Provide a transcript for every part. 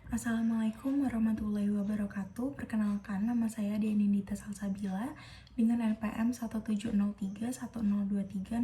Assalamualaikum warahmatullahi wabarakatuh. Perkenalkan, nama saya Dianindita Salsabila dengan NPM 1703102300041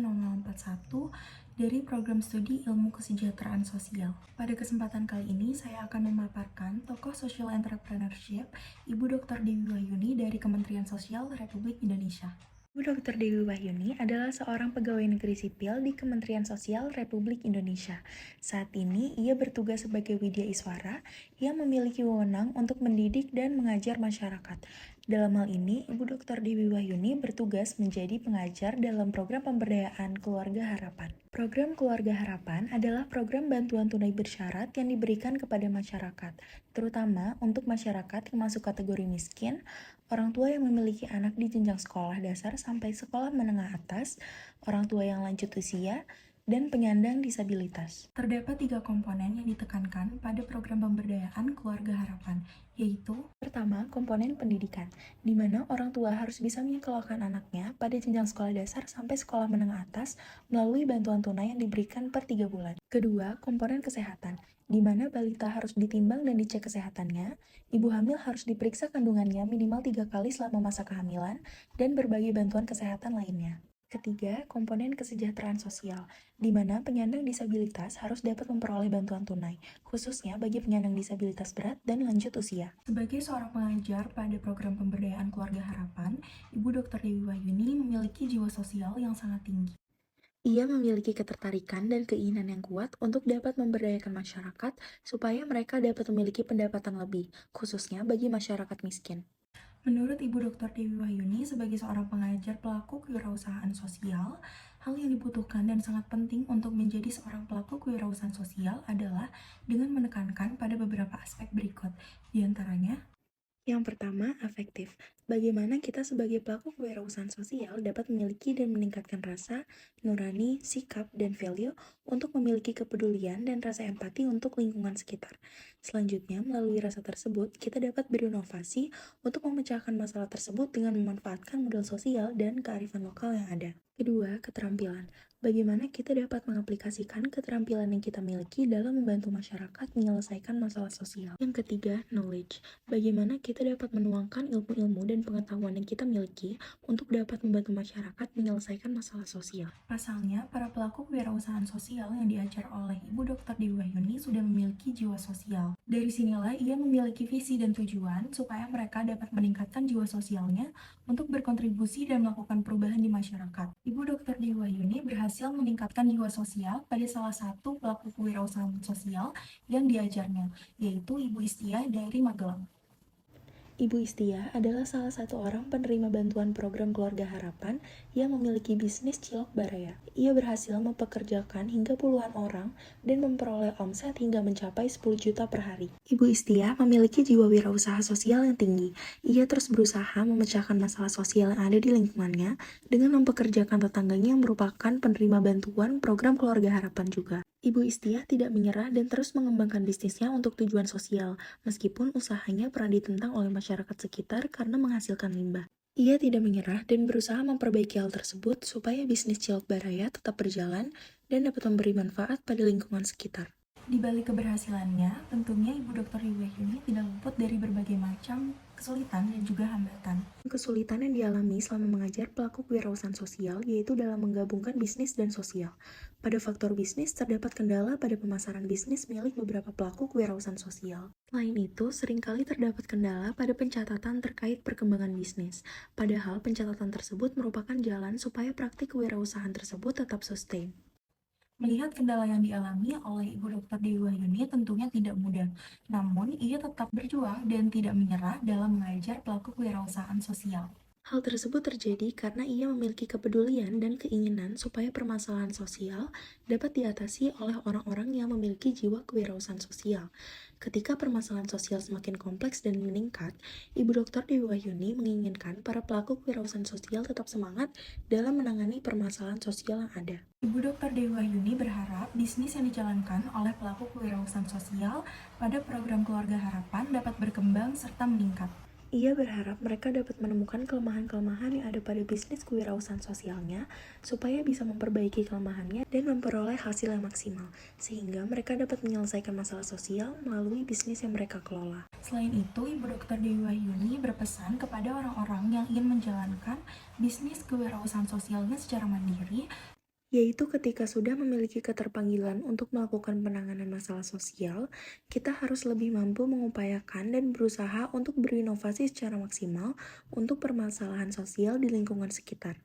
dari Program Studi Ilmu Kesejahteraan Sosial. Pada kesempatan kali ini, saya akan memaparkan tokoh social entrepreneurship Ibu Dr. Dewi Wahyuni dari Kementerian Sosial Republik Indonesia. Ibu Dr. Dewi Wahyuni adalah seorang pegawai negeri sipil di Kementerian Sosial Republik Indonesia. Saat ini, ia bertugas sebagai Widya Iswara yang memiliki wewenang untuk mendidik dan mengajar masyarakat. Dalam hal ini, Ibu Dr. Dewi Wahyuni bertugas menjadi pengajar dalam program pemberdayaan Keluarga Harapan. Program Keluarga Harapan adalah program bantuan tunai bersyarat yang diberikan kepada masyarakat, terutama untuk masyarakat yang masuk kategori miskin, orang tua yang memiliki anak di jenjang sekolah dasar sampai sekolah menengah atas, orang tua yang lanjut usia, dan penyandang disabilitas. Terdapat 3 komponen yang ditekankan pada program pemberdayaan Keluarga Harapan, yaitu pertama, komponen pendidikan, di mana orang tua harus bisa menyekolahkan anaknya pada jenjang sekolah dasar sampai sekolah menengah atas melalui bantuan tunai yang diberikan per 3 bulan. Kedua, komponen kesehatan, di mana balita harus ditimbang dan dicek kesehatannya, ibu hamil harus diperiksa kandungannya minimal 3 kali selama masa kehamilan, dan berbagai bantuan kesehatan lainnya. Ketiga, komponen kesejahteraan sosial, di mana penyandang disabilitas harus dapat memperoleh bantuan tunai, khususnya bagi penyandang disabilitas berat dan lanjut usia. Sebagai seorang pengajar pada program pemberdayaan Keluarga Harapan, Ibu Dr. Dewi Wahyuni memiliki jiwa sosial yang sangat tinggi. Ia memiliki ketertarikan dan keinginan yang kuat untuk dapat memberdayakan masyarakat supaya mereka dapat memiliki pendapatan lebih, khususnya bagi masyarakat miskin. Menurut Ibu Dr. Dewi Wahyuni, sebagai seorang pengajar pelaku kewirausahaan sosial, hal yang dibutuhkan dan sangat penting untuk menjadi seorang pelaku kewirausahaan sosial adalah dengan menekankan pada beberapa aspek berikut, di antaranya yang pertama, afektif. Bagaimana kita sebagai pelaku kewirausahaan sosial dapat memiliki dan meningkatkan rasa, nurani, sikap, dan value untuk memiliki kepedulian dan rasa empati untuk lingkungan sekitar. Selanjutnya, melalui rasa tersebut, kita dapat berinovasi untuk memecahkan masalah tersebut dengan memanfaatkan modal sosial dan kearifan lokal yang ada. Kedua, keterampilan. Bagaimana kita dapat mengaplikasikan keterampilan yang kita miliki dalam membantu masyarakat menyelesaikan masalah sosial. Yang ketiga, knowledge. Bagaimana kita dapat menuangkan ilmu-ilmu dan pengetahuan yang kita miliki untuk dapat membantu masyarakat menyelesaikan masalah sosial. Pasalnya, para pelaku kewirausahaan sosial yang diajar oleh Ibu Dr. Dewi Wahyuni sudah memiliki jiwa sosial. Dari sinilah ia memiliki visi dan tujuan supaya mereka dapat meningkatkan jiwa sosialnya untuk berkontribusi dan melakukan perubahan di masyarakat. Ibu Dr. Dewi Wahyuni berhasil meningkatkan jiwa sosial pada salah satu pelaku kewirausahaan sosial yang diajarnya, yaitu Ibu Istia dari Magelang. Ibu Istia adalah salah satu orang penerima bantuan program Keluarga Harapan yang memiliki bisnis cilok baraya. Ia berhasil mempekerjakan hingga puluhan orang dan memperoleh omset hingga mencapai 10 juta per hari. Ibu Istia memiliki jiwa wirausaha sosial yang tinggi. Ia terus berusaha memecahkan masalah sosial yang ada di lingkungannya dengan mempekerjakan tetangganya yang merupakan penerima bantuan program Keluarga Harapan juga. Ibu Istia tidak menyerah dan terus mengembangkan bisnisnya untuk tujuan sosial, meskipun usahanya pernah ditentang oleh masyarakat sekitar karena menghasilkan limbah. Ia tidak menyerah dan berusaha memperbaiki hal tersebut supaya bisnis cilok baraya tetap berjalan dan dapat memberi manfaat pada lingkungan sekitar. Di balik keberhasilannya, tentunya Ibu Dr. Dewi Wahyuni tidak luput dari berbagai macam kesulitan dan juga hambatan. Kesulitan yang dialami selama mengajar pelaku kewirausahaan sosial yaitu dalam menggabungkan bisnis dan sosial. Pada faktor bisnis, terdapat kendala pada pemasaran bisnis milik beberapa pelaku kewirausahaan sosial. Selain itu, seringkali terdapat kendala pada pencatatan terkait perkembangan bisnis. Padahal pencatatan tersebut merupakan jalan supaya praktik kewirausahaan tersebut tetap sustain. Melihat kendala yang dialami oleh Ibu Dr. Dewi Wahyuni tentunya tidak mudah, namun ia tetap berjuang dan tidak menyerah dalam mengajar pelaku kewirausahaan sosial. Hal tersebut terjadi karena ia memiliki kepedulian dan keinginan supaya permasalahan sosial dapat diatasi oleh orang-orang yang memiliki jiwa kewirausahaan sosial. Ketika permasalahan sosial semakin kompleks dan meningkat, Ibu Dr. Dewi Wahyuni menginginkan para pelaku kewirausahaan sosial tetap semangat dalam menangani permasalahan sosial yang ada. Ibu Dr. Dewi Wahyuni berharap bisnis yang dijalankan oleh pelaku kewirausahaan sosial pada program Keluarga Harapan dapat berkembang serta meningkat. Ia berharap mereka dapat menemukan kelemahan-kelemahan yang ada pada bisnis kewirausahaan sosialnya, supaya bisa memperbaiki kelemahannya dan memperoleh hasil yang maksimal, sehingga mereka dapat menyelesaikan masalah sosial melalui bisnis yang mereka kelola. Selain itu, Ibu Dr. Dewi Wahyuni berpesan kepada orang-orang yang ingin menjalankan bisnis kewirausahaan sosialnya secara mandiri, yaitu ketika sudah memiliki keterpanggilan untuk melakukan penanganan masalah sosial, kita harus lebih mampu mengupayakan dan berusaha untuk berinovasi secara maksimal untuk permasalahan sosial di lingkungan sekitar.